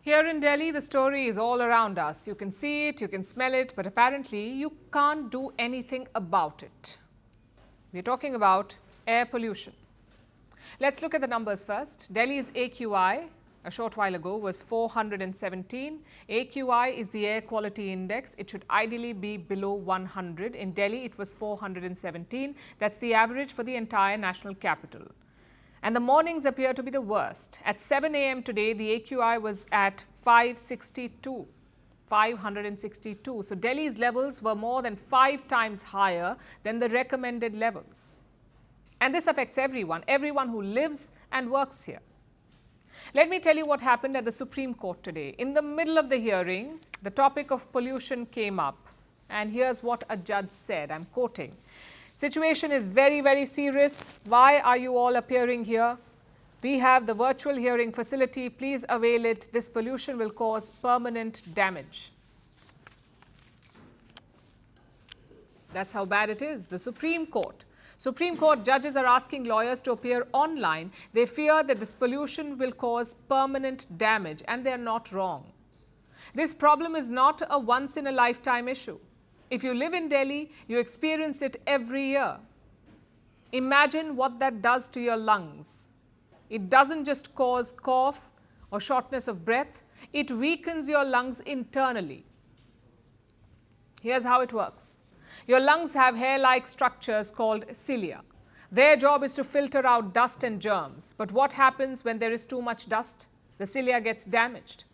Here in Delhi, the story is all around us. You can see it, you can smell it, but apparently you can't do anything about it. We're talking about air pollution. Let's look at the numbers first. Delhi's AQI a short while ago was 417. AQI is the air quality index. It should ideally be below 100. In Delhi, it was 417. That's the average for the entire national capital. And the mornings appear to be the worst. At 7 a.m. today, the AQI was at 562. So Delhi's levels were more than 5 times higher than the recommended levels. And this affects everyone who lives and works here. Let me tell you what happened at the Supreme Court today. In the middle of the hearing, the topic of pollution came up. And here's what a judge said. I'm quoting. Situation is very, very serious. Why are you all appearing here? We have the virtual hearing facility. Please avail it. This pollution will cause permanent damage. That's how bad it is. The Supreme Court judges are asking lawyers to appear online. They fear that this pollution will cause permanent damage, and they're not wrong. This problem is not a once-in-a-lifetime issue. If you live in Delhi, you experience it every year. Imagine what that does to your lungs. It doesn't just cause cough or shortness of breath. It weakens your lungs internally. Here's how it works. Your lungs have hair-like structures called cilia. Their job is to filter out dust and germs. But what happens when there is too much dust? The cilia gets damaged.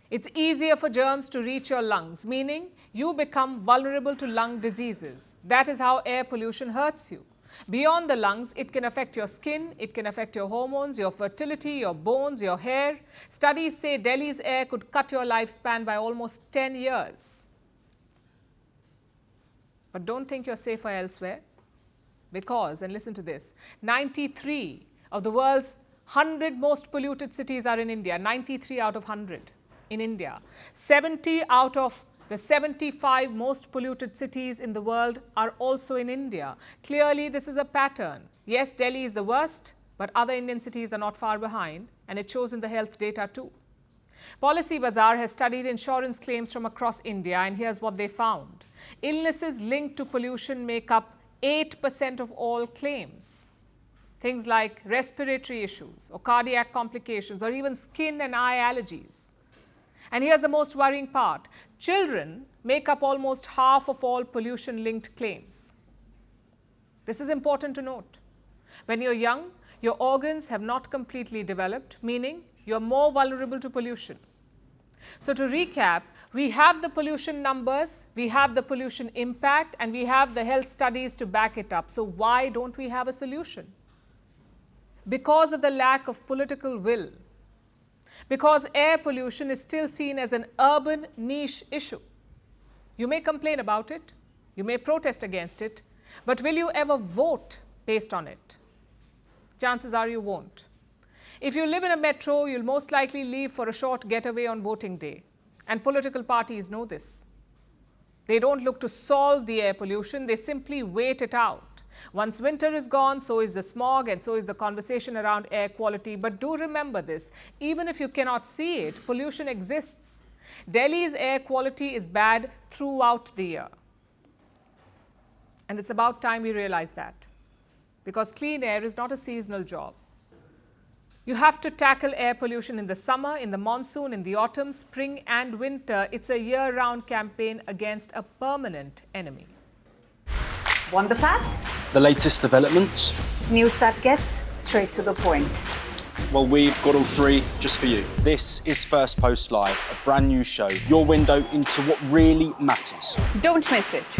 It's easier for germs to reach your lungs, meaning you become vulnerable to lung diseases. That is how air pollution hurts you. Beyond the lungs, it can affect your skin, it can affect your hormones, your fertility, your bones, your hair. Studies say Delhi's air could cut your lifespan by almost 10 years. But don't think you're safer elsewhere. Because, and listen to this, 93 of the world's 100 most polluted cities are in India, 93 out of 100. In India. 70 out of the 75 most polluted cities in the world are also in India. Clearly, this is a pattern. Yes, Delhi is the worst, but other Indian cities are not far behind, and it shows in the health data too. Policy Bazaar has studied insurance claims from across India, and here's what they found. Illnesses linked to pollution make up 8% of all claims. Things like respiratory issues or cardiac complications or even skin and eye allergies. And here's the most worrying part. Children make up almost half of all pollution-linked claims. This is important to note. When you're young, your organs have not completely developed, meaning you're more vulnerable to pollution. So to recap, we have the pollution numbers, we have the pollution impact, and we have the health studies to back it up. So why don't we have a solution? Because of the lack of political will. Because air pollution is still seen as an urban niche issue. You may complain about it, you may protest against it, but will you ever vote based on it? Chances are you won't. If you live in a metro, you'll most likely leave for a short getaway on voting day. And political parties know this. They don't look to solve the air pollution, they simply wait it out. Once winter is gone, so is the smog and so is the conversation around air quality. But do remember this, even if you cannot see it, pollution exists. Delhi's air quality is bad throughout the year. And it's about time we realize that. Because clean air is not a seasonal job. You have to tackle air pollution in the summer, in the monsoon, in the autumn, spring and winter. It's a year-round campaign against a permanent enemy. Want the facts? The latest developments? News that gets straight to the point. Well, we've got all three just for you. This is Firstpost Live, a brand new show, your window into what really matters. Don't miss it.